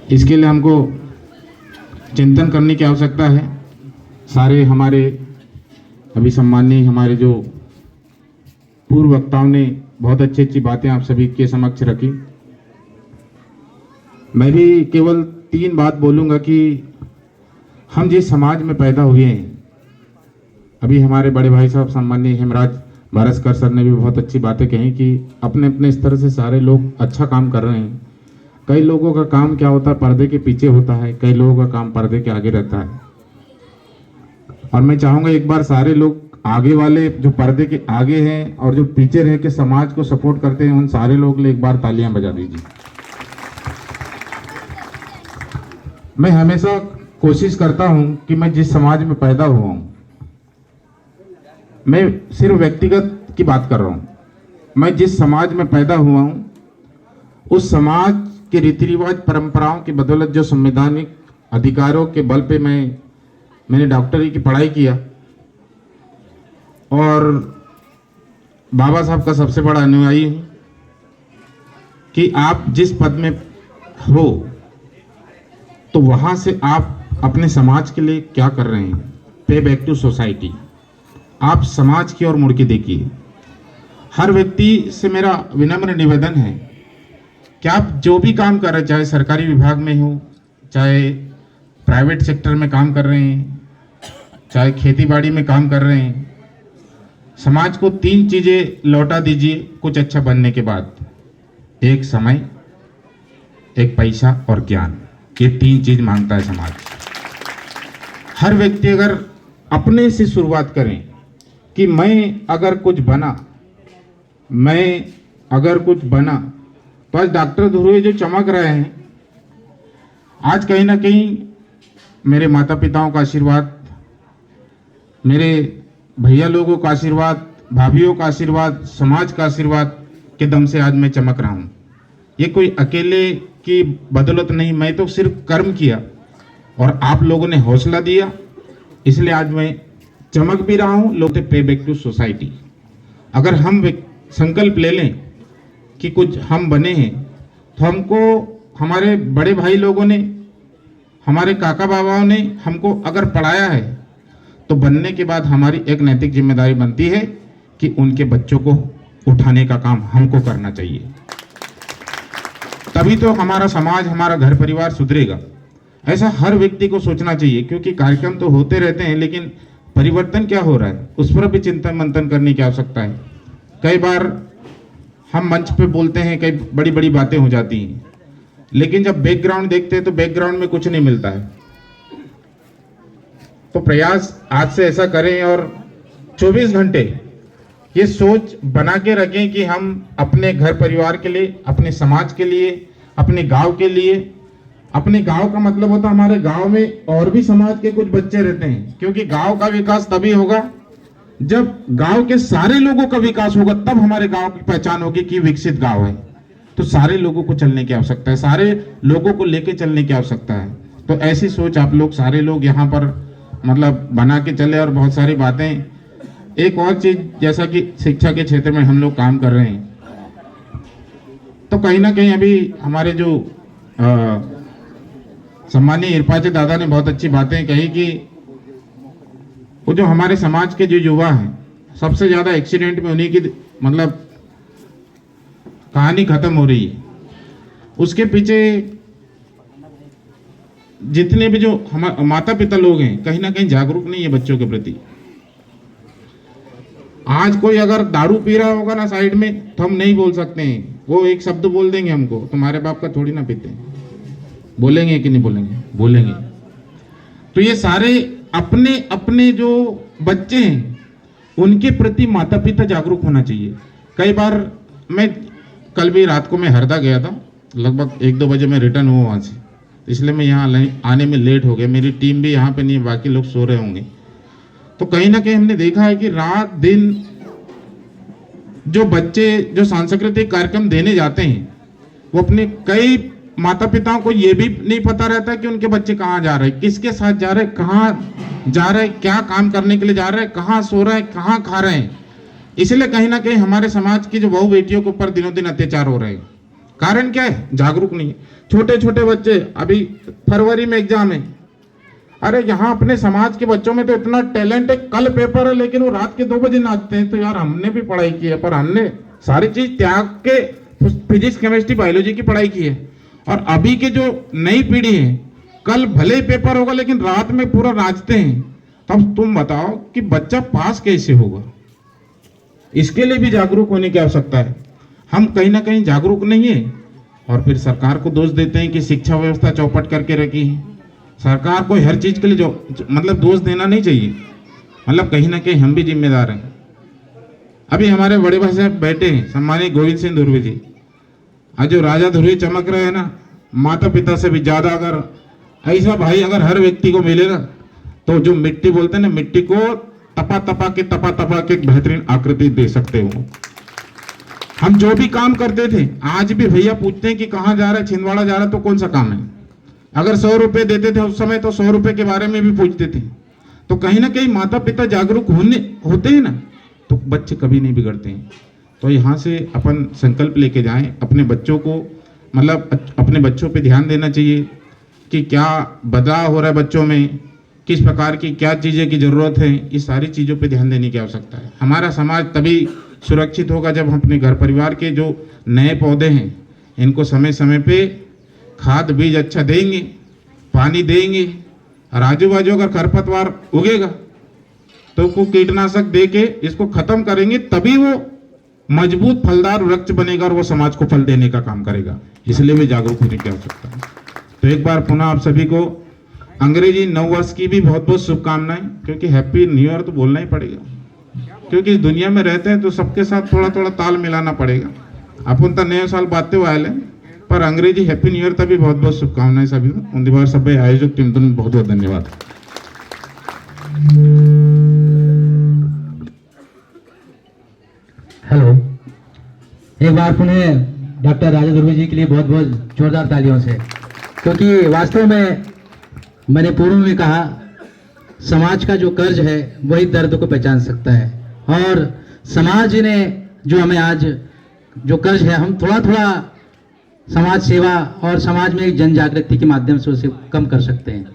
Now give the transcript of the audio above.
इसके लिए हमको चिंतन करने की आवश्यकता है। सारे हमारे अभी सम्माननीय हमारे जो पूर्व वक्ताओं ने बहुत अच्छी अच्छी बातें आप सभी के समक्ष रखी। मैं भी केवल 3 बात बोलूँगा कि हम जिस समाज में पैदा हुए हैं, अभी हमारे बड़े भाई साहब सम्माननीय हेमराज भारसकर सर ने भी बहुत अच्छी बातें कही कि अपने अपने स्तर से सारे लोग अच्छा काम कर रहे हैं। कई लोगों का काम क्या होता है, पर्दे के पीछे होता है, कई लोगों का काम पर्दे के आगे रहता है। और मैं चाहूँगा एक बार सारे लोग आगे वाले जो पर्दे के आगे हैं और जो पीछे रह के समाज को सपोर्ट करते हैं, उन सारे लोगों के लिए एक बार तालियां बजा दीजिए। मैं हमेशा कोशिश करता हूं कि मैं जिस समाज में पैदा हुआ हूं, मैं सिर्फ व्यक्तिगत की बात कर रहा हूं, मैं जिस समाज में पैदा हुआ हूं उस समाज के रीति रिवाज परंपराओं की बदौलत जो संवैधानिक अधिकारों के बल पे मैंने डॉक्टरी की पढ़ाई किया और बाबा साहब का सबसे बड़ा अनुयायी हूं कि आप जिस पद में हो तो वहां से आप अपने समाज के लिए क्या कर रहे हैं, पे बैक टू सोसाइटी। आप समाज की ओर मुड़ के देखिए। हर व्यक्ति से मेरा विनम्र निवेदन है कि आप जो भी काम कर रहे हैं, चाहे सरकारी विभाग में हो, चाहे प्राइवेट सेक्टर में काम कर रहे हैं, चाहे खेती बाड़ी में काम कर रहे हैं, समाज को 3 चीजें लौटा दीजिए कुछ अच्छा बनने के बाद। एक समय, एक पैसा और ज्ञान। ये 3 चीज मांगता है समाज। हर व्यक्ति अगर अपने से शुरुआत करें कि मैं अगर कुछ बना तो आज डॉक्टर ध्रुव जो चमक रहे हैं, आज कहीं ना कहीं मेरे माता पिताओं का आशीर्वाद, मेरे भैया लोगों का आशीर्वाद, भाभीओं का आशीर्वाद, समाज का आशीर्वाद के दम से आज मैं चमक रहा हूँ। ये कोई अकेले की बदौलत नहीं, मैं तो सिर्फ कर्म किया और आप लोगों ने हौसला दिया, इसलिए आज मैं चमक भी रहा हूँ। लोग पे बैक टू सोसाइटी। अगर हम संकल्प ले लें कि कुछ हम बने हैं, तो हमको हमारे बड़े भाई लोगों ने, हमारे काका बाबाओं ने हमको अगर पढ़ाया है, तो बनने के बाद हमारी एक नैतिक जिम्मेदारी बनती है कि उनके बच्चों को उठाने का काम हमको करना चाहिए। तभी तो हमारा समाज, हमारा घर परिवार सुधरेगा। ऐसा हर व्यक्ति को सोचना चाहिए, क्योंकि कार्यक्रम तो होते रहते हैं, लेकिन परिवर्तन क्या हो रहा है उस पर भी चिंतन मंथन करने की आवश्यकता है। कई बार हम मंच पे बोलते हैं, कई बड़ी बड़ी बातें हो जाती हैं, लेकिन जब बैकग्राउंड देखते हैं तो बैकग्राउंड में कुछ नहीं मिलता है। तो प्रयास आज से ऐसा करें और 24 घंटे ये सोच बना के रखें कि हम अपने घर परिवार के लिए, अपने समाज के लिए, अपने गांव के लिए, अपने गांव का मतलब होता है हमारे गांव में और भी समाज के कुछ बच्चे रहते हैं, क्योंकि गांव का विकास तभी होगा जब गांव के सारे लोगों का विकास होगा, तब हमारे गांव की पहचान होगी कि विकसित गांव है। तो सारे लोगों को चलने की आवश्यकता है, सारे लोगों को लेके चलने की आवश्यकता है। तो ऐसी सोच आप लोग सारे लोग यहाँ पर मतलब बना के चले। और बहुत सारी बातें, एक और चीज, जैसा कि शिक्षा के क्षेत्र में हम लोग काम कर रहे हैं, तो कहीं ना कहीं अभी हमारे जो सम्मानीय इरपाचे दादा ने बहुत अच्छी बातें कही कि वो जो हमारे समाज के जो युवा हैं, सबसे ज्यादा एक्सीडेंट में उन्हीं की मतलब कहानी खत्म हो रही है। उसके पीछे जितने भी जो हमारे माता पिता लोग हैं, कहीं ना कहीं जागरूक नहीं है बच्चों के प्रति। आज कोई अगर दारू पी रहा होगा ना साइड में, तो हम नहीं बोल सकते हैं, वो एक शब्द बोल देंगे हमको, तुम्हारे बाप का थोड़ी ना पीते हैं। बोलेंगे कि नहीं बोलेंगे? बोलेंगे। तो ये सारे अपने अपने जो बच्चे हैं उनके प्रति माता पिता जागरूक होना चाहिए। कई बार मैं कल भी रात को मैं हरदा गया था, लगभग 1-2 बजे मैं रिटर्न हुआ वहाँ से, इसलिए मैं यहाँ आने में लेट हो गया। मेरी टीम भी यहाँ पे नहीं है, बाकी लोग सो रहे होंगे। तो कहीं ना कहीं हमने देखा है कि रात दिन जो बच्चे जो सांस्कृतिक कार्यक्रम देने जाते हैं, वो अपने कई माता पिताओं को ये भी नहीं पता रहता कि उनके बच्चे कहाँ जा रहे हैं, किसके साथ जा रहे हैं, कहाँ जा रहे हैं, क्या काम करने के लिए जा रहे हैं, कहाँ सो रहे हैं, कहाँ खा रहे हैं। इसलिए कहीं ना कहीं हमारे समाज की जो बहू बेटियों के ऊपर दिनों दिन अत्याचार हो रहे हैं। कारण क्या है? जागरूक नहीं है। छोटे छोटे बच्चे, अभी फरवरी में एग्जाम है, अरे यहाँ अपने समाज के बच्चों में तो इतना टैलेंट है, कल पेपर है लेकिन वो रात के 2 बजे नाचते हैं। तो यार हमने भी पढ़ाई की है, पर हमने सारी चीज त्याग के फिजिक्स केमिस्ट्री बायोलॉजी की पढ़ाई की है। और अभी के जो नई पीढ़ी है, कल भले ही पेपर होगा लेकिन रात में पूरा नाचते हैं। तब तुम बताओ कि बच्चा पास कैसे होगा? इसके लिए भी जागरूक होने की आवश्यकता है। हम कहीं ना कहीं जागरूक नहीं है और फिर सरकार को दोष देते हैं कि शिक्षा व्यवस्था चौपट करके रखी है। सरकार को हर चीज के लिए मतलब दोष देना नहीं चाहिए, मतलब कहीं ना कहीं हम भी जिम्मेदार हैं। अभी हमारे बड़े भाई साहब बैठे हैं, सम्मानित गोविंद सिंह धुर्वे जी। आज जो राजा ध्रुवे चमक रहे हैं ना, माता पिता से भी ज्यादा अगर ऐसा भाई अगर हर व्यक्ति को मिले ना, तो जो मिट्टी बोलते हैं ना, मिट्टी को तपा तपा के एक बेहतरीन आकृति दे सकते हो। हम जो भी काम करते थे, आज भी भैया पूछते हैं कि कहाँ जा रहा है, छिंदवाड़ा जा रहा है, तो कौन सा काम है? अगर 100 रुपए देते थे उस समय, तो 100 रुपए के बारे में भी पूछते थे। तो कहीं ना कहीं माता पिता जागरूक होते हैं ना, तो बच्चे कभी नहीं बिगड़ते हैं। तो यहाँ से अपन संकल्प लेके जाएं, अपने बच्चों को मतलब अपने बच्चों पे ध्यान देना चाहिए कि क्या बदलाव हो रहा है बच्चों में, किस प्रकार की क्या चीज़ें की जरूरत है, इस सारी चीज़ों पे ध्यान देने की आवश्यकता है। हमारा समाज तभी सुरक्षित होगा जब हम अपने घर परिवार के जो नए पौधे हैं, इनको समय समय पे खाद बीज अच्छा देंगे, पानी देंगे, और आजू बाजू अगर खरपतवार उगेगा तो को कीटनाशक दे के इसको खत्म करेंगे, तभी वो मजबूत फलदार वृक्ष बनेगा और वो समाज को फल देने का काम करेगा। इसलिए भी जागरूक होने की आवश्यकता है। तो एक बार पुनः आप सभी को अंग्रेजी नव वर्ष की भी बहुत बहुत शुभकामनाएं, क्योंकि हैप्पी न्यू ईयर तो बोलना ही पड़ेगा, क्योंकि इस दुनिया में रहते हैं तो सबके साथ थोड़ा थोड़ा ताल मिलाना पड़ेगा। अपन तो नए साल बातें हुआ है, पर अंग्रेजी हैप्पी न्यू ईयर तभी बहुत बहुत शुभकामनाएं सभी को। उन दिवस सभी आयोजक टीम तुम्हें बहुत बहुत धन्यवाद। हेलो, एक बार पुनः डॉक्टर राजा ध्रुवे जी के लिए बहुत बहुत जोरदार तालियों से, क्योंकि वास्तव में मैंने पूर्व में कहा, समाज का जो कर्ज है वही दर्द को पहचान सकता है, और समाज ने जो हमें आज जो कर्ज है, हम थोड़ा थोड़ा समाज सेवा और समाज में जन जागृति के माध्यम से उसे कम कर सकते हैं।